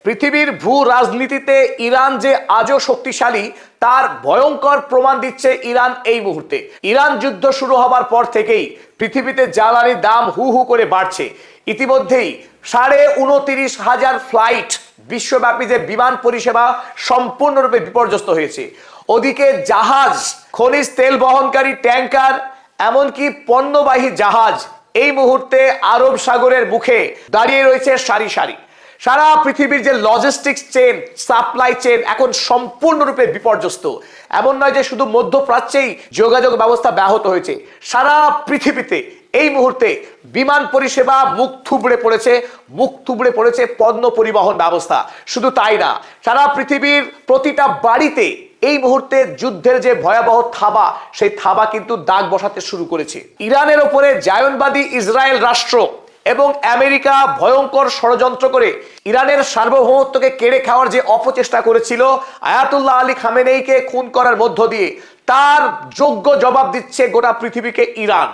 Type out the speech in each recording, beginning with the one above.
পৃথিবীর ভূ রাজনীতিতে ইরান যে আজও শক্তিশালী তার ভয়ঙ্কর প্রমাণ দিচ্ছে ইরান এই মুহূর্তে। ইরান যুদ্ধ শুরু হবার পর থেকেই পৃথিবীতে জ্বালানির দাম হু হু করে বাড়ছে। ইতিমধ্যেই 29,500 ফ্লাইট বিশ্বব্যাপী যে বিমান পরিষেবা সম্পূর্ণরূপে বিপর্যস্ত হয়েছে। ওদিকে জাহাজ, খনিজ তেল বহনকারী ট্যাঙ্কার, এমনকি পণ্যবাহী জাহাজ এই মুহূর্তে আরব সাগরের মুখে দাঁড়িয়ে রয়েছে সারি সারি। সারা পৃথিবীর যে লজিস্টিক্স চেন, সাপ্লাই চেন এখন সম্পূর্ণরূপে বিপর্যস্ত। এমন নয় যে শুধু মধ্যপ্রাচ্যেই যোগাযোগ ব্যবস্থা ব্যাহত হয়েছে, সারা পৃথিবীতে এই মুহূর্তে বিমান পরিষেবা মুখ থুবড়ে পড়েছে পণ্য পরিবহন ব্যবস্থা। শুধু তাই না, সারা পৃথিবীর প্রতিটা বাড়িতে এই মুহূর্তে যুদ্ধের যে ভয়াবহ থাবা, সেই থাবা কিন্তু দাগ বসাতে শুরু করেছে। ইরানের ওপরে জায়নবাদী ইসরায়েল রাষ্ট্র এবং আমেরিকা ভয়ঙ্কর ষড়যন্ত্র করে ইরানের সার্বভৌমত্বকে কেড়ে খাওয়ার যে অপচেষ্টা করেছিল, আয়াতুল্লাহ আলী খামেনেইকে খুন করার মধ্য দিয়ে তার যোগ্য জবাব দিচ্ছে গোটা পৃথিবীকে ইরান।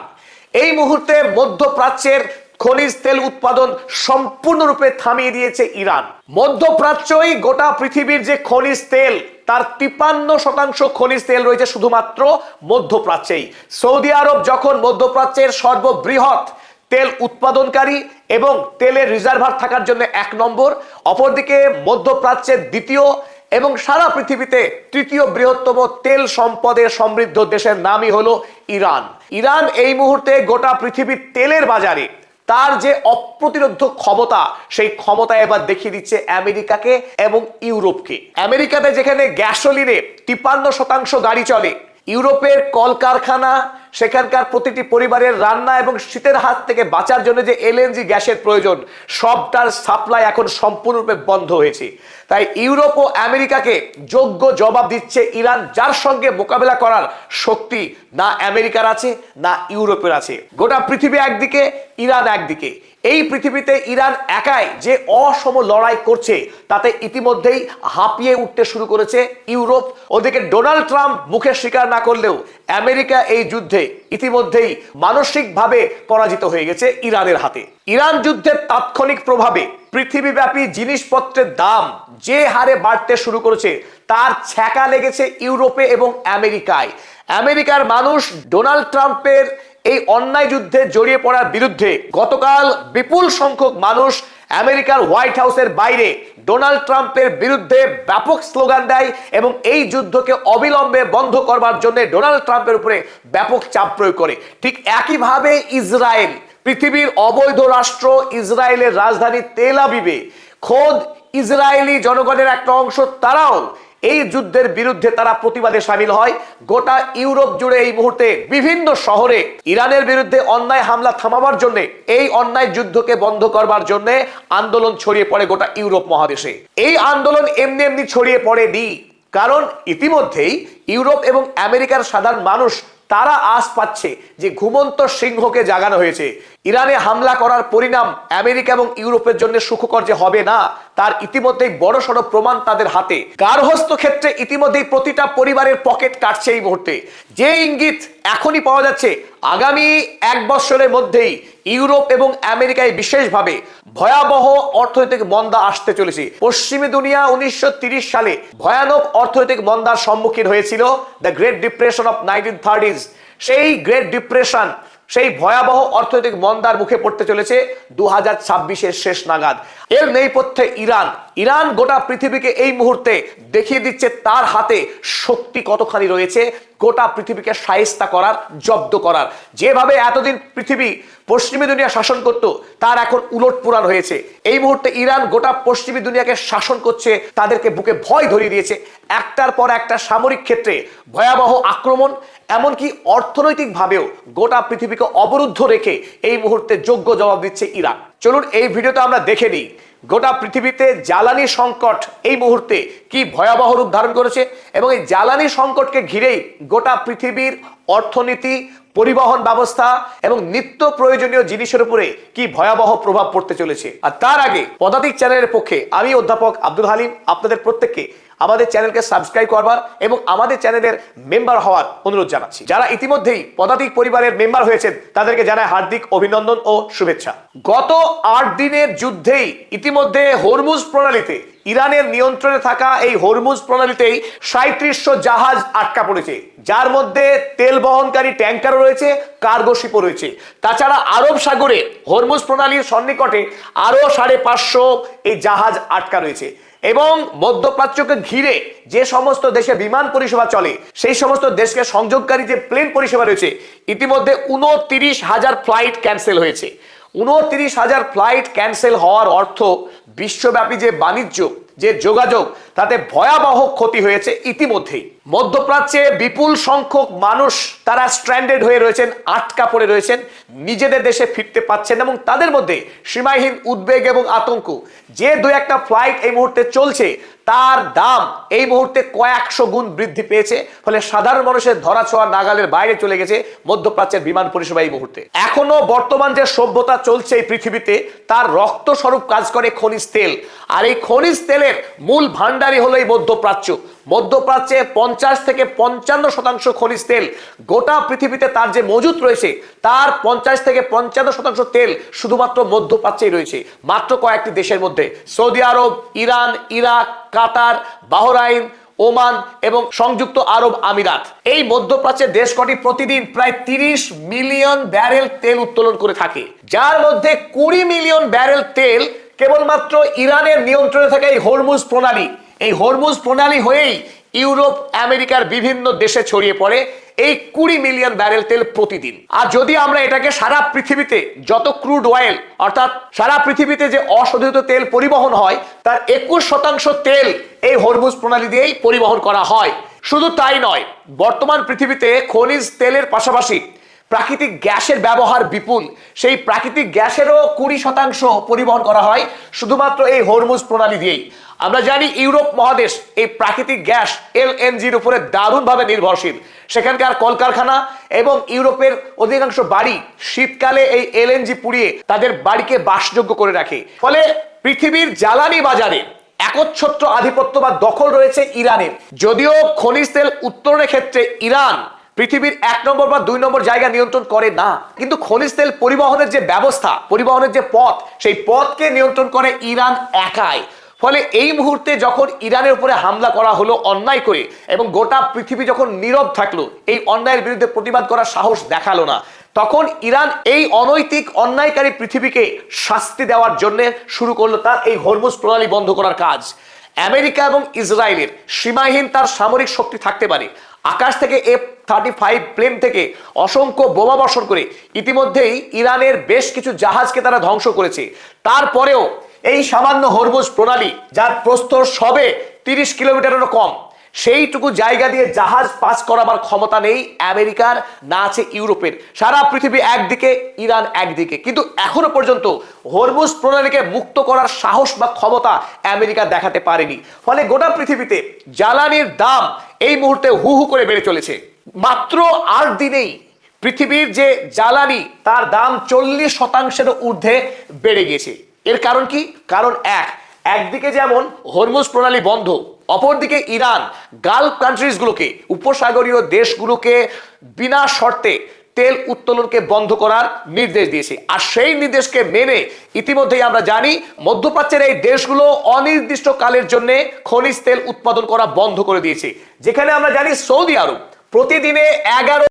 এই মুহূর্তে মধ্যপ্রাচ্যের খনিজ তেল উৎপাদন সম্পূর্ণরূপে থামিয়ে দিয়েছে ইরান। মধ্যপ্রাচ্যই গোটা পৃথিবীর যে খনিজ তেল, তার 53% খনিজ তেল রয়েছে শুধুমাত্র মধ্যপ্রাচ্যেই। সৌদি আরব যখন মধ্যপ্রাচ্যের সর্ববৃহৎ তেল উৎপাদনকারী এবং তেলের রিজার্ভার থাকার জন্য 1 নম্বর, অপরদিকে মধ্যপ্রাচ্যের দ্বিতীয় এবং সারা পৃথিবীতে তৃতীয় বৃহত্তম তেল সম্পদে সমৃদ্ধ দেশের নামই হলো ইরান। ইরান এই মুহূর্তে গোটা পৃথিবীর তেলের বাজারে তার যে অপ্রতিরোধ্য ক্ষমতা, সেই ক্ষমতা এবার দেখিয়ে দিচ্ছে আমেরিকাকে এবং ইউরোপকে। আমেরিকাতে যেখানে গ্যাসোলিনে 53% গাড়ি চলে, ইউরোপের কলকারখানা, সেখানকার প্রতিটি পরিবারের রান্না এবং শীতের হাত থেকে বাঁচার জন্য যে এলএনজি গ্যাসের প্রয়োজন, সবটার সাপ্লাই এখন সম্পূর্ণরূপে বন্ধ হয়েছে। তাই ইউরোপ ও আমেরিকাকে যোগ্য জবাব দিচ্ছে ইরান, যার সঙ্গে মোকাবেলা করার শক্তি না আমেরিকার আছে না ইউরোপের আছে। গোটা পৃথিবী একদিকে, ইরান একদিকে। এই পৃথিবীতে ইরান একাই যে অসম লড়াই করছে, তাতে ইতিমধ্যেই হাঁপিয়ে উঠতে শুরু করেছে ইউরোপ। ওদিকে ডোনাল্ড ট্রাম্প মুখে স্বীকার না করলেও আমেরিকা এই যুদ্ধে ইতিমধ্যেই মানসিকভাবে পরাজিত হয়ে গেছে ইরানের হাতে। ইরান যুদ্ধের তাৎক্ষণিক প্রভাবে পৃথিবীব্যাপী জিনিসপত্রের দাম যে হারে বাড়তে শুরু করেছে, তার ছ্যাঁকা লেগেছে ইউরোপে এবং আমেরিকায়। আমেরিকার মানুষ ডোনাল্ড ট্রাম্পের এই অন্যায় যুদ্ধে জড়িয়ে পড়ার বিরুদ্ধে গতকাল বিপুল সংখ্যক মানুষ আমেরিকার হোয়াইট হাউসের বাইরে ডোনাল্ড ট্রাম্পের বিরুদ্ধে ব্যাপক স্লোগান দেয় এবং এই যুদ্ধকে অবিলম্বে বন্ধ করবার জন্য ডোনাল্ড ট্রাম্পের উপরে ব্যাপক চাপ প্রয়োগ করে। ঠিক একইভাবে ইসরায়েল, পৃথিবীর অবৈধ রাষ্ট্র ইসরায়েলের রাজধানী তেল আবিবে খোদ ইসরায়েলি জনগণের একটা অংশ, তারাও এই যুদ্ধের বিরুদ্ধে তারা প্রতিবাদে সামিল হয়। গোটা ইউরোপ জুড়ে এই মুহূর্তে বিভিন্ন শহরে ইরানের বিরুদ্ধে অন্যায় হামলা থামাবার জন্য, এই অন্যায় যুদ্ধকে বন্ধ করবার জন্য আন্দোলন ছড়িয়ে পড়ে গোটা ইউরোপ মহাদেশে। এই আন্দোলন এমনি এমনি ছড়িয়ে পড়েনি, কারণ ইতিমধ্যেই ইউরোপ এবং আমেরিকার সাধারণ মানুষ তারা আশ পাচ্ছে যে ঘুমন্ত সিংহকে জাগানো হয়েছে। ইরানে হামলা করার পরিণাম আমেরিকা এবং ইউরোপের জন্য সুখকর যে হবে না, তার ইতিমধ্যেই বড়সড় প্রমাণ তাদের হাতে। গার্হস্থ্য ক্ষেত্রে ইতিমধ্যেই প্রতিটা পরিবারের পকেট কাটছে এই মুহূর্তে। যে ইঙ্গিত এখনই পাওয়া যাচ্ছে, আগামী 1 বছরের মধ্যেই ইউরোপ এবং আমেরিকায় বিশেষভাবে ভয়াবহ অর্থনৈতিক মন্দা আসতে চলেছে। পশ্চিমী দুনিয়া 1930 সালে ভয়ানক অর্থনৈতিক মন্দার সম্মুখীন হয়েছিল, the great depression of 1930s। সেই গ্রেট ডিপ্রেশন, সেই ভয়াবহ অর্থনৈতিক মন্দার মুখে পড়তে চলেছে 2026-এর শেষ নাগাদ। এর নেপথ্যে ইরান গোটা পৃথিবীকে এই মুহূর্তে দেখিয়ে দিচ্ছে তার হাতে শক্তি কতখানি রয়েছে গোটা পৃথিবীকে শায়েস্তা করার, জব্দ করার। যেভাবে এতদিন পৃথিবী পশ্চিমী দুনিয়া শাসন করত, তার এখন উলটপুরাণ হয়েছে। এই মুহূর্তে ইরান গোটা পশ্চিমী দুনিয়াকে শাসন করছে, তাদেরকে বুকে ভয় ধরিয়ে দিয়েছে। একটার পর একটা সামরিক ক্ষেত্রে ভয়াবহ আক্রমণ, এমনকি অর্থনৈতিকভাবেও গোটা পৃথিবীকে অবরুদ্ধ রেখে এই মুহূর্তে যোগ্য জবাব দিচ্ছে ইরান। চলুন এই ভিডিওতে আমরা দেখে নিই গোটা পৃথিবীতে জ্বালানি সংকট এই মুহূর্তে কি ভয়াবহ রূপ ধারণ করেছে এবং এই জ্বালানি সংকটকে ঘিরেই গোটা পৃথিবীর অর্থনীতি, পরিবহন ব্যবস্থা এবং নিত্য প্রয়োজনীয় জিনিসের উপরে কি ভয়াবহ প্রভাব পড়তে চলেছে। আর তার আগে পদাতিক চ্যানেলের পক্ষে আমি অধ্যাপক আব্দুল হালিম আপনাদের প্রত্যেককে আমাদের চ্যানেলকে সাবস্ক্রাইব করবার এবং আমাদের চ্যানেলের মেম্বার হওয়ার অনুরোধ জানাচ্ছি। যারা ইতিমধ্যেই পদাতিক পরিবারের মেম্বার হয়েছেন, তাদেরকে জানাই হার্দিক অভিনন্দন ও শুভেচ্ছা। গত 8 দিনের যুদ্ধেই ইতিমধ্যে হরমুজ প্রণালীতে ইরানের নিয়ন্ত্রণে থাকা এই হরমুজ প্রণালীতেই 3700 জাহাজ আটকা পড়েছে, যার মধ্যে তেল বহনকারী ট্যাঙ্কারও রয়েছে, কার্গো শিপও রয়েছে। তাছাড়া আরব সাগরে হরমুজ প্রণালীর সন্নিকটে আরো 550 এই জাহাজ আটকা রয়েছে। এবং মধ্যপ্রাচ্যকে ঘিরে যে সমস্ত দেশে বিমান পরিষেবা চলে, সেই সমস্ত দেশকে সংযোগকারী যে প্লেন পরিষেবা রয়েছে, ইতিমধ্যে 29,000 ফ্লাইট ক্যান্সেল হয়েছে। 29,000 ফ্লাইট ক্যান্সেল হওয়ার অর্থ বিশ্বব্যাপী যে বাণিজ্য, যে যোগাযোগ, তাতে ভয়াবহ ক্ষতি হয়েছে ইতিমধ্যেই। মধ্যপ্রাচ্যে বিপুল সংখ্যক মানুষ তারা স্ট্র্যান্ডেড হয়ে রয়েছেন, আটকা পড়ে রয়েছেন, নিজেদের দেশে ফিরতে পাচ্ছেন এবং তাদের মধ্যে সীমাহীন উদ্বেগ এবং আতঙ্ক। যে দু একটা ফ্লাইট এই মুহূর্তে চলছে, তার দাম এই মুহূর্তে কয়েকশো গুণ বৃদ্ধি পেয়েছে। ফলে সাধারণ মানুষের ধরাছোঁয়া নাগালের বাইরে চলে গেছে মধ্যপ্রাচ্যের বিমান পরিষেবা এই মুহূর্তে। এখনো বর্তমান যে সভ্যতা চলছে এই পৃথিবীতে, তার রক্ত স্বরূপ কাজ করে খনিজ তেল। আর এই খনিজ তেলের মূল ভান্ডারই হলো এই মধ্যপ্রাচ্য। মধ্যপ্রাচ্যে 50 থেকে 55% খনিজ তেল গোটা পৃথিবীতে তার যে মজুত রয়েছে, তার 50 থেকে 55% তেল শুধুমাত্র মধ্যপ্রাচ্যেই রয়েছে, মাত্র কয়েকটি দেশের মধ্যে: সৌদি আরব, ইরান, ইরাক, কাতার, বাহরাইন, ওমান এবং সংযুক্ত আরব আমিরাত। এই মধ্যপ্রাচ্যের দেশ কটি প্রতিদিন প্রায় 30 মিলিয়ন ব্যারেল তেল উত্তোলন করে থাকে, যার মধ্যে 20 মিলিয়ন ব্যারেল তেল কেবলমাত্র ইরানের নিয়ন্ত্রণে থাকে এই হরমুজ প্রণালী। এই হরমুজ প্রণালী হয়েই ইউরোপ, আমেরিকার বিভিন্ন দেশে ছড়িয়ে পড়ে এই 20 মিলিয়ন ব্যারেল তেল প্রতিদিন। আর যদি আমরা এটাকে সারা পৃথিবীতে যত ক্রুড অয়েল, অর্থাৎ সারা পৃথিবীতে যে অশোধিত তেল পরিবহন হয়, তার 21% তেল এই হরমুজ প্রণালী দিয়েই পরিবহন করা হয়। শুধু তাই নয়, বর্তমান পৃথিবীতে খনিজ তেলের পাশাপাশি প্রাকৃতিক গ্যাসের ব্যবহার বিপুল। সেই প্রাকৃতিক গ্যাসেরও 20% পরিবহন করা হয় শুধুমাত্র এই হরমুজ প্রণালী দিয়েই। আমরা জানি ইউরোপ মহাদেশ এই প্রাকৃতিক গ্যাস এলএনজির উপরে দারুণভাবে নির্ভরশীল। সেখানকার কলকারখানা এবং ইউরোপের অধিকাংশ বাড়ি শীতকালে এই এলএনজি পুড়িয়ে তাদের বাড়িকে বাসযোগ্য করে রাখে। ফলে পৃথিবীর জ্বালানি বাজারে একচ্ছত্র আধিপত্য বা দখল রয়েছে ইরানের। যদিও খনিজ তেল উত্তোলনের ক্ষেত্রে ইরান পৃথিবীর 1 নম্বর বা 2 নম্বর জায়গা নিয়ন্ত্রণ করে না, কিন্তু খনিজ তেল পরিবহনের যে ব্যবস্থা, পরিবহনের যে পথ, সেই পথকে নিয়ন্ত্রণ করে ইরান একাই। ফলে এই মুহূর্তে যখন ইরানের উপরে হামলা করা হলো অন্যায় করে, এবং গোটা পৃথিবী যখন নীরব থাকলো, এই অন্যায়ের বিরুদ্ধে প্রতিবাদ করার সাহস দেখালো না, তখন ইরান এই অনৈতিক অন্যায়কারী পৃথিবীকে শাস্তি দেওয়ার জন্য শুরু করলো তার এই হরমুজ প্রণালী বন্ধ করার কাজ। আমেরিকা এবং ইসরায়েলের সীমাহীন তার সামরিক শক্তি থাকতে পারে, আকাশ থেকে F-35 প্লেন থেকে অসংখ্য বোমা বর্ষণ করে ইতিমধ্যেই ইরানের বেশ কিছু জাহাজকে তারা ধ্বংস করেছে। তারপরেও এই সামান্য হরমুজ প্রণালী, যার প্রস্থ সবে 30 কিলোমিটারেরও কম, সেইটুকু জায়গা দিয়ে জাহাজ পাস করাবার ক্ষমতা নেই আমেরিকার, না আছে ইউরোপের। সারা পৃথিবী একদিকে, ইরান একদিকে, কিন্তু এখনো পর্যন্ত হরমুজ প্রণালীকে মুক্ত করার সাহস বা ক্ষমতা আমেরিকা দেখাতে পারেনি। ফলে গোটা পৃথিবীতে জ্বালানির দাম এই মুহূর্তে হু হু করে বেড়ে চলেছে। মাত্র 8 দিনেই পৃথিবীর যে জ্বালানি, তার দাম 40% ঊর্ধ্বে বেড়ে গেছে। এর কারণ কি? কারণ একদিকে যেমন হরমুজ প্রণালী বন্ধ, অপরদিকে ইরান গালফ কান্ট্রিজগুলোকে, উপসাগরীয় দেশগুলোকে বিনা শর্তে তেল উত্তোলনকে বন্ধ করার নির্দেশ দিয়েছে। আর সেই নির্দেশকে মেনে ইতিমধ্যেই আমরা জানি মধ্যপ্রাচ্যের এই দেশগুলো অনির্দিষ্ট কালের জন্য খনিজ তেল উৎপাদন করা বন্ধ করে দিয়েছে। যেখানে আমরা জানি সৌদি আরব প্রতিদিনে 11